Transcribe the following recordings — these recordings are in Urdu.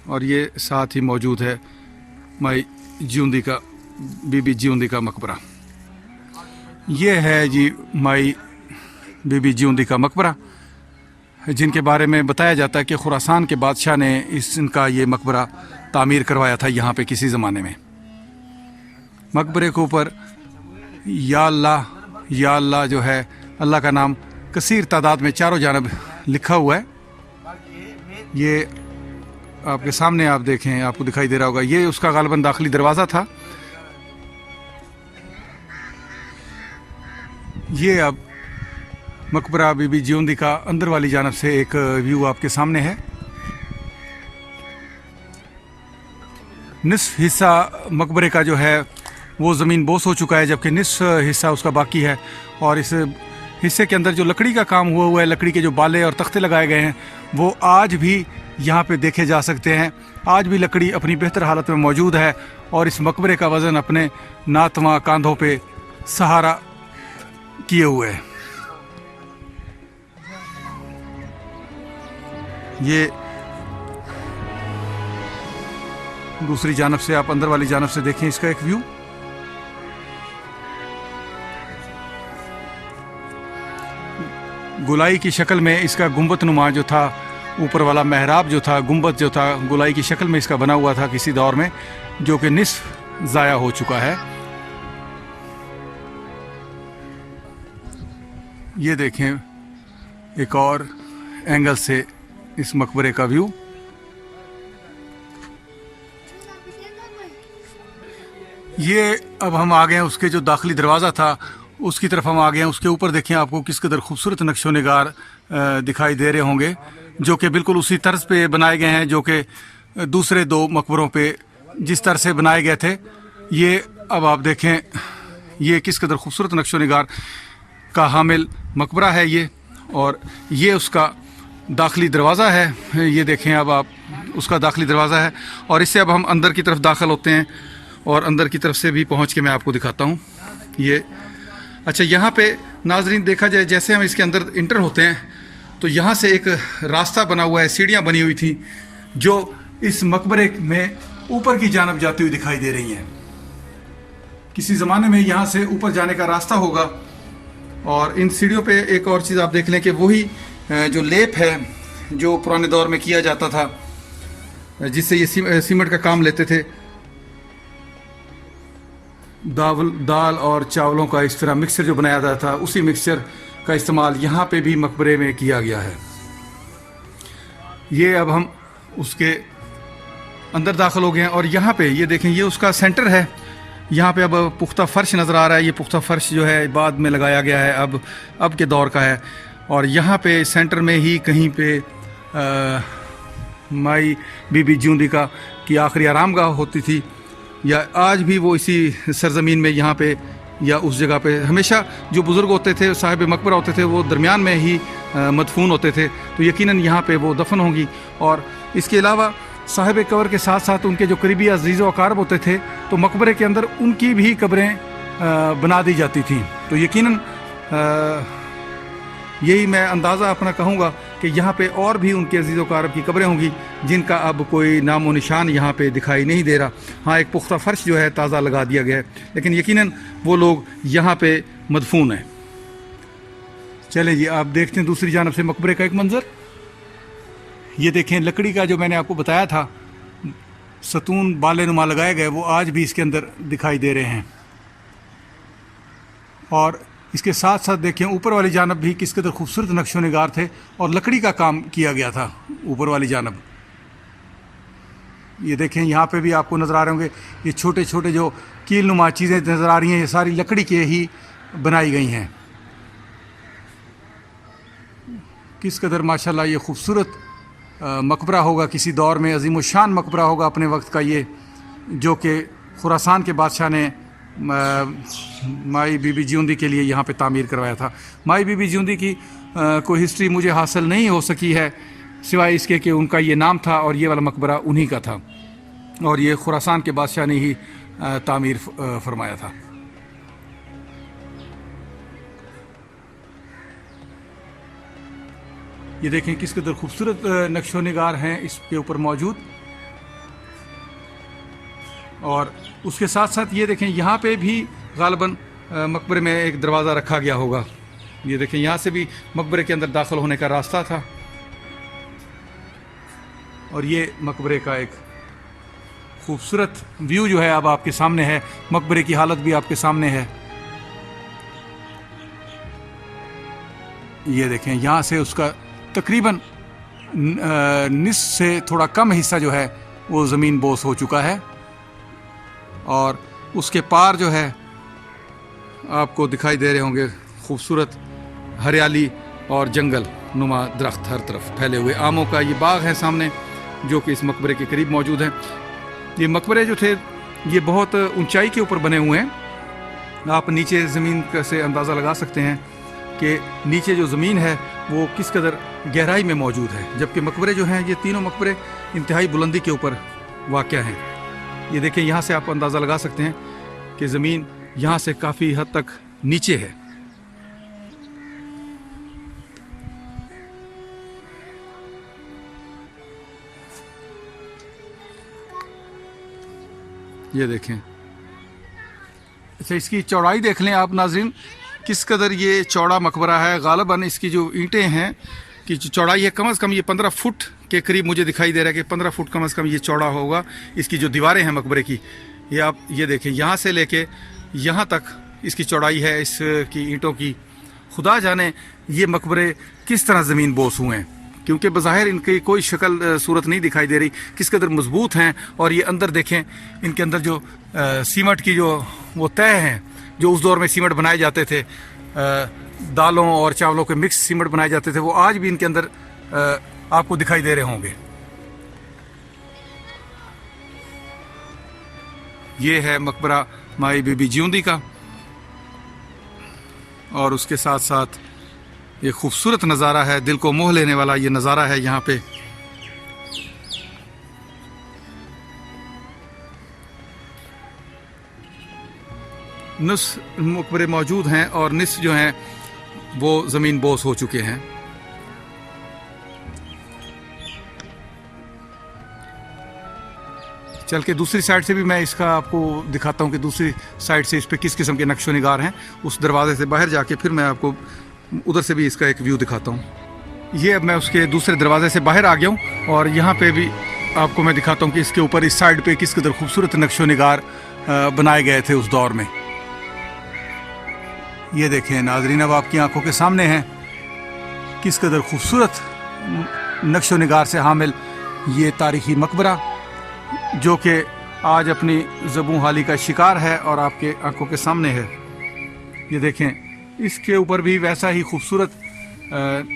اور یہ ساتھ ہی موجود ہے مائی جیوندی کا بی بی جیوندی کا مقبرہ. یہ ہے جی مائی بی بی جیوندی کا مقبرہ، جن کے بارے میں بتایا جاتا ہے کہ خراسان کے بادشاہ نے ان کا یہ مقبرہ تعمیر کروایا تھا یہاں پہ کسی زمانے میں. مقبرے کے اوپر یا اللہ جو ہے اللہ کا نام کثیر تعداد میں چاروں جانب لکھا ہوا ہے. یہ آپ کے سامنے آپ دیکھیں، آپ کو دکھائی دے رہا ہوگا، یہ اس کا غالباً داخلی دروازہ تھا. یہ اب مقبرہ بی بی جیوندی کا اندر والی جانب سے ایک ویو آپ کے سامنے ہے. نصف حصہ مقبرے کا جو ہے وہ زمین بوس ہو چکا ہے، جبکہ نصف حصہ اس کا باقی ہے. اور اس حصے کے اندر جو لکڑی کا کام ہوا ہے، لکڑی کے جو بالے اور تختے لگائے گئے ہیں، وہ آج بھی یہاں پہ دیکھے جا سکتے ہیں. آج بھی لکڑی اپنی بہتر حالت میں موجود ہے اور اس مقبرے کا وزن اپنے ناتواں کاندھوں پہ سہارا کیے ہوئے ہے. یہ دوسری جانب سے آپ اندر والی جانب سے دیکھیں اس کا ایک ویو. گولائی کی شکل میں اس کا گنبد نما جو تھا، اوپر والا محراب جو تھا، گنبد جو تھا، گولائی کی شکل میں اس کا بنا ہوا تھا کسی دور میں، جو کہ نصف ضائع ہو چکا ہے. یہ دیکھیں ایک اور اینگل سے اس مقبرے کا ویو. یہ اب ہم آ گئے ہیں اس کے جو داخلی دروازہ تھا اس کی طرف ہم آ گئے ہیں. اس کے اوپر دیکھیں آپ کو کس قدر خوبصورت نقش و نگار دکھائی دے رہے ہوں گے، جو کہ بالکل اسی طرز پہ بنائے گئے ہیں جو کہ دوسرے دو مقبروں پہ جس طرح سے بنائے گئے تھے. یہ اب آپ دیکھیں یہ کس قدر خوبصورت نقش و نگار کا حامل مقبرہ ہے یہ. اور یہ اس کا داخلی دروازہ ہے. یہ دیکھیں اب آپ اس کا داخلی دروازہ ہے. اور اس سے اب ہم اندر کی طرف داخل ہوتے ہیں اور اندر کی طرف سے بھی پہنچ کے میں آپ کو دکھاتا ہوں. یہ اچھا، یہاں پہ ناظرین دیکھا جائے جیسے ہم اس کے اندر انٹر ہوتے ہیں تو یہاں سے ایک راستہ بنا ہوا ہے، سیڑھیاں بنی ہوئی تھیں جو اس مقبرے میں اوپر کی جانب جاتی ہوئی دکھائی دے رہی ہیں. کسی زمانے میں یہاں سے اوپر جانے کا راستہ ہوگا. اور ان سیڑھیوں پہ ایک اور چیز آپ دیکھ لیں کہ وہی جو لیپ ہے جو پرانے دور میں کیا جاتا تھا، جس سے یہ سیمنٹ کا کام لیتے تھے، دال اور چاولوں کا اس طرح مکسچر جو بنایا جاتا تھا، اسی مکسچر کا استعمال یہاں پہ بھی مقبرے میں کیا گیا ہے. یہ اب ہم اس کے اندر داخل ہو گئے ہیں اور یہاں پہ یہ دیکھیں یہ اس کا سینٹر ہے. یہاں پہ اب پختہ فرش نظر آ رہا ہے. یہ پختہ فرش جو ہے بعد میں لگایا گیا ہے، اب کے دور کا ہے. اور یہاں پہ سینٹر میں ہی کہیں پہ مائی بی بی جیوندی کی آخری آرام گاہ ہوتی تھی، یا آج بھی وہ اسی سرزمین میں یہاں پہ یا اس جگہ پہ ہمیشہ جو بزرگ ہوتے تھے، صاحب مقبرہ ہوتے تھے، وہ درمیان میں ہی مدفون ہوتے تھے. تو یقیناً یہاں پہ وہ دفن ہوں گی. اور اس کے علاوہ صاحب قبر کے ساتھ ساتھ ان کے جو قریبی عزیز و اقارب ہوتے تھے تو مقبرے کے اندر ان کی بھی قبریں بنا دی جاتی تھیں. تو یقیناً یہی میں اندازہ اپنا کہوں گا کہ یہاں پہ اور بھی ان کے عزیز و اقارب کی قبریں ہوں گی جن کا اب کوئی نام و نشان یہاں پہ دکھائی نہیں دے رہا. ہاں، ایک پختہ فرش جو ہے تازہ لگا دیا گیا ہے، لیکن یقیناً وہ لوگ یہاں پہ مدفون ہیں. چلیں جی، آپ دیکھتے ہیں دوسری جانب سے مقبرے کا ایک منظر. یہ دیکھیں لکڑی کا جو میں نے آپ کو بتایا تھا ستون بالے نما لگائے گئے، وہ آج بھی اس کے اندر دکھائی دے رہے ہیں. اور اس کے ساتھ ساتھ دیکھیں اوپر والی جانب بھی کس قدر خوبصورت نقش و نگار تھے اور لکڑی کا کام کیا گیا تھا اوپر والی جانب. یہ دیکھیں یہاں پہ بھی آپ کو نظر آ رہے ہوں گے یہ چھوٹے چھوٹے جو کیل نما چیزیں نظر آ رہی ہیں، یہ ساری لکڑی کے ہی بنائی گئی ہیں. کس قدر ماشاءاللہ یہ خوبصورت مقبرہ ہوگا، کسی دور میں عظیم الشان مقبرہ ہوگا اپنے وقت کا، یہ جو کہ خراسان کے بادشاہ نے مائی بی بی جیوندی کے لیے یہاں پہ تعمیر کروایا تھا. مائی بی بی جیوندی کی کوئی ہسٹری مجھے حاصل نہیں ہو سکی ہے سوائے اس کے کہ ان کا یہ نام تھا اور یہ والا مقبرہ انہی کا تھا اور یہ خراسان کے بادشاہ نے ہی تعمیر فرمایا تھا. یہ دیکھیں کس قدر خوبصورت نقش و نگار ہیں اس کے اوپر موجود. اور اس کے ساتھ ساتھ یہ دیکھیں یہاں پہ بھی غالباً مقبرے میں ایک دروازہ رکھا گیا ہوگا. یہ دیکھیں یہاں سے بھی مقبرے کے اندر داخل ہونے کا راستہ تھا. اور یہ مقبرے کا ایک خوبصورت ویو جو ہے اب آپ کے سامنے ہے. مقبرے کی حالت بھی آپ کے سامنے ہے. یہ دیکھیں یہاں سے اس کا تقریباً نصف سے تھوڑا کم حصہ جو ہے وہ زمین بوس ہو چکا ہے. اور اس کے پار جو ہے آپ کو دکھائی دے رہے ہوں گے خوبصورت ہریالی اور جنگل نما درخت ہر طرف پھیلے ہوئے. آموں کا یہ باغ ہے سامنے جو کہ اس مقبرے کے قریب موجود ہے. یہ مقبرے جو تھے یہ بہت اونچائی کے اوپر بنے ہوئے ہیں. آپ نیچے زمین سے اندازہ لگا سکتے ہیں کہ نیچے جو زمین ہے وہ کس قدر گہرائی میں موجود ہے. جبکہ مقبرے جو ہیں یہ تینوں مقبرے انتہائی بلندی کے اوپر واقع ہیں. یہ دیکھیں یہاں سے آپ اندازہ لگا سکتے ہیں کہ زمین یہاں سے کافی حد تک نیچے ہے. یہ دیکھیں اچھا اس کی چوڑائی دیکھ لیں آپ ناظرین کس قدر یہ چوڑا مقبرہ ہے. غالباً اس کی جو اینٹیں ہیں کی چوڑائی ہے کم از کم یہ 15 فٹ کے قریب مجھے دکھائی دے رہا ہے کہ 15 فٹ کم از کم یہ چوڑا ہوگا. اس کی جو دیواریں ہیں مقبرے کی یہ آپ یہ دیکھیں یہاں سے لے کے یہاں تک اس کی چوڑائی ہے اس کی اینٹوں کی. خدا جانے یہ مقبرے کس طرح زمین بوس ہوئے ہیں کیونکہ بظاہر ان کی کوئی شکل صورت نہیں دکھائی دے رہی کس قدر مضبوط ہیں. اور یہ اندر دیکھیں ان کے اندر جو سیمنٹ کی جو وہ تہ ہیں جو اس دور میں سیمنٹ بنائے جاتے تھے دالوں اور چاولوں کے مکس سیمنٹ بنائے جاتے تھے وہ آج بھی ان کے اندر آپ کو دکھائی دے رہے ہوں گے. یہ ہے مقبرہ مائی بی بی جیوندی کا اور اس کے ساتھ ساتھ یہ خوبصورت نظارہ ہے دل کو موہ لینے والا یہ نظارہ ہے. یہاں پہ نصف مقبرے موجود ہیں اور نصف جو ہیں وہ زمین بوس ہو چکے ہیں. چل کے دوسری سائڈ سے بھی میں اس کا آپ کو دکھاتا ہوں کہ دوسری سائڈ سے اس پہ کس قسم کے نقش و نگار ہیں. اس دروازے سے باہر جا کے پھر میں آپ کو ادھر سے بھی اس کا ایک ویو دکھاتا ہوں. یہ اب میں اس کے دوسرے دروازے سے باہر آ گیا ہوں اور یہاں پہ بھی آپ کو میں دکھاتا ہوں کہ اس کے اوپر اس سائڈ پہ کس قدر خوبصورت نقش و نگار بنائے گئے تھے اس دور میں. یہ دیکھیں ناظرین اب آپ کی آنکھوں کے سامنے ہیں کس قدر خوبصورت نقش و نگار سے حامل یہ تاریخی مقبرہ جو کہ آج اپنی زبوں حالی کا شکار ہے اور آپ کے آنکھوں کے سامنے ہے. یہ دیکھیں اس کے اوپر بھی ویسا ہی خوبصورت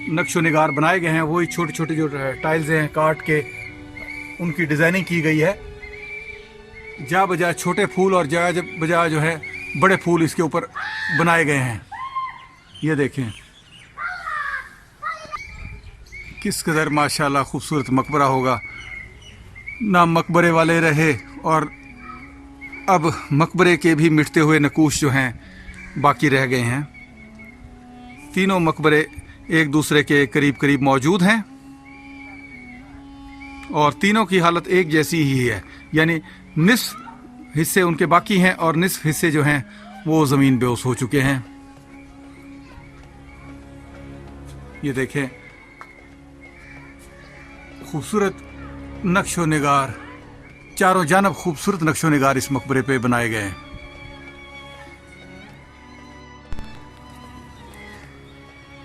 نقش و نگار بنائے گئے ہیں. وہی چھوٹے چھوٹے جو ٹائلز ہیں کاٹ کے ان کی ڈیزائننگ کی گئی ہے. جا بجا چھوٹے پھول اور جا بجا جو ہے بڑے پھول اس کے اوپر بنائے گئے ہیں. یہ دیکھیں کس قدر ماشاءاللہ خوبصورت مقبرہ ہوگا. نہ مقبرے والے رہے اور اب مقبرے کے بھی مٹتے ہوئے نقوش جو ہیں باقی رہ گئے ہیں. تینوں مقبرے ایک دوسرے کے قریب قریب موجود ہیں اور تینوں کی حالت ایک جیسی ہی ہے یعنی نصف حصے ان کے باقی ہیں اور نصف حصے جو ہیں وہ زمین بوس ہو چکے ہیں. یہ دیکھیں خوبصورت نقش و نگار چاروں جانب خوبصورت نقش و نگار اس مقبرے پہ بنائے گئے ہیں.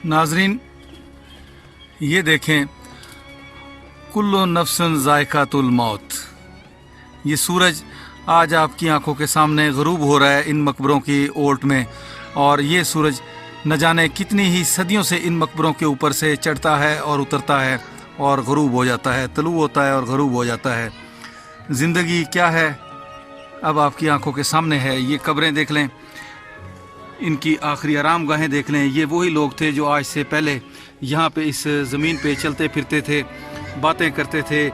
ناظرین یہ دیکھیں کل نفس ذائقۃ الموت. یہ سورج آج آپ کی آنکھوں کے سامنے غروب ہو رہا ہے ان مقبروں کی اوٹ میں اور یہ سورج نہ جانے کتنی ہی صدیوں سے ان مقبروں کے اوپر سے چڑھتا ہے اور اترتا ہے اور غروب ہو جاتا ہے طلوع ہوتا ہے اور غروب ہو جاتا ہے. زندگی کیا ہے اب آپ کی آنکھوں کے سامنے ہے. یہ قبریں دیکھ لیں ان کی آخری آرام گاہیں دیکھ لیں. یہ وہی لوگ تھے جو آج سے پہلے یہاں پہ اس زمین پہ چلتے پھرتے تھے باتیں کرتے تھے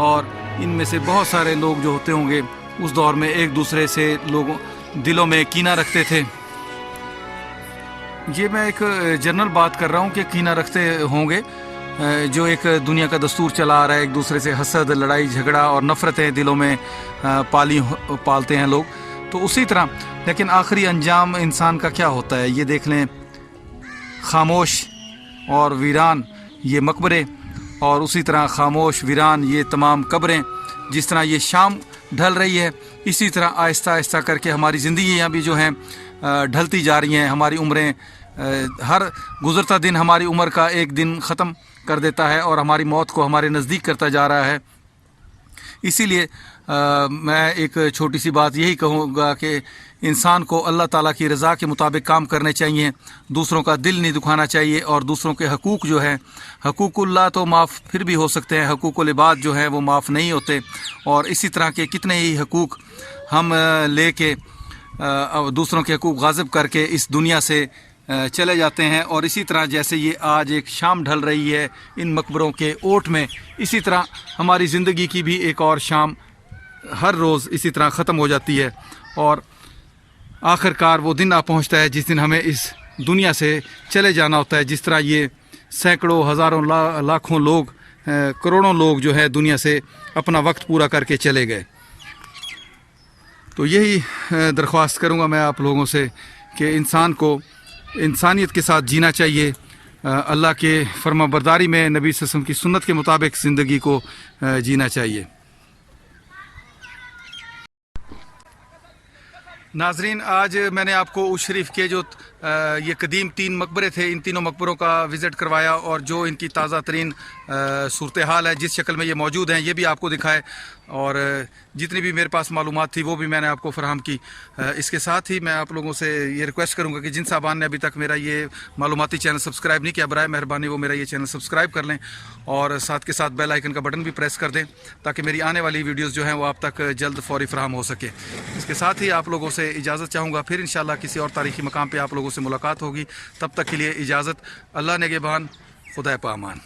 اور ان میں سے بہت سارے لوگ جو ہوتے ہوں گے اس دور میں ایک دوسرے سے لوگوں دلوں میں کینہ رکھتے تھے. یہ میں ایک جنرل بات کر رہا ہوں کہ کینہ رکھتے ہوں گے جو ایک دنیا کا دستور چلا آ رہا ہے، ایک دوسرے سے حسد، لڑائی جھگڑا اور نفرتیں دلوں میں پالتے ہیں لوگ، تو اسی طرح لیکن آخری انجام انسان کا کیا ہوتا ہے یہ دیکھ لیں، خاموش اور ویران یہ مقبرے، اور اسی طرح خاموش ویران یہ تمام قبریں. جس طرح یہ شام ڈھل رہی ہے، اسی طرح آہستہ آہستہ کر کے ہماری زندگیاں بھی جو ہیں ڈھلتی جا رہی ہیں. ہماری عمریں، ہر گزرتا دن ہماری عمر کا ایک دن ختم کر دیتا ہے اور ہماری موت کو ہمارے نزدیک کرتا جا رہا ہے. اسی لیے میں ایک چھوٹی سی بات یہی کہوں گا کہ انسان کو اللہ تعالیٰ کی رضا کے مطابق کام کرنے چاہیے، دوسروں کا دل نہیں دکھانا چاہیے، اور دوسروں کے حقوق جو ہے، حقوق اللہ تو معاف پھر بھی ہو سکتے ہیں، حقوق العباد جو ہیں وہ معاف نہیں ہوتے. اور اسی طرح کے کتنے ہی حقوق ہم لے کے دوسروں کے حقوق غاصب کر کے اس دنیا سے چلے جاتے ہیں. اور اسی طرح جیسے یہ آج ایک شام ڈھل رہی ہے ان مقبروں کے اوٹ میں، اسی طرح ہماری زندگی کی بھی ایک اور شام ہر روز اسی طرح ختم ہو جاتی ہے، اور آخر کار وہ دن آ پہنچتا ہے جس دن ہمیں اس دنیا سے چلے جانا ہوتا ہے. جس طرح یہ سینکڑوں، ہزاروں، لاکھوں لوگ، کروڑوں لوگ جو ہے دنیا سے اپنا وقت پورا کر کے چلے گئے. تو یہی درخواست کروں گا میں آپ لوگوں سے کہ انسان کو انسانیت کے ساتھ جینا چاہیے، اللہ کے فرما برداری میں، نبی صلی اللہ علیہ وسلم کی سنت کے مطابق زندگی کو جینا چاہیے. ناظرین، آج میں نے آپ کو عرس شریف کے جو یہ قدیم 3 مقبرے تھے، ان تینوں مقبروں کا وزٹ کروایا، اور جو ان کی تازہ ترین صورتحال ہے، جس شکل میں یہ موجود ہیں، یہ بھی آپ کو دکھائے، اور جتنی بھی میرے پاس معلومات تھی وہ بھی میں نے آپ کو فراہم کی. اس کے ساتھ ہی میں آپ لوگوں سے یہ ریکویسٹ کروں گا کہ جن صاحبان نے ابھی تک میرا یہ معلوماتی چینل سبسکرائب نہیں کیا، برائے مہربانی وہ میرا یہ چینل سبسکرائب کر لیں، اور ساتھ کے ساتھ بیل آئیکن کا بٹن بھی پریس کر دیں تاکہ میری آنے والی ویڈیوز جو ہیں وہ آپ تک جلد فوری فراہم ہو سکے. اس کے ساتھ ہی آپ لوگوں سے اجازت چاہوں گا، پھر انشاءاللہ کسی اور تاریخی مقام پہ آپ لوگوں سے ملاقات ہوگی. تب تک کے لیے اجازت. اللہ نگہبان، خدا پامان.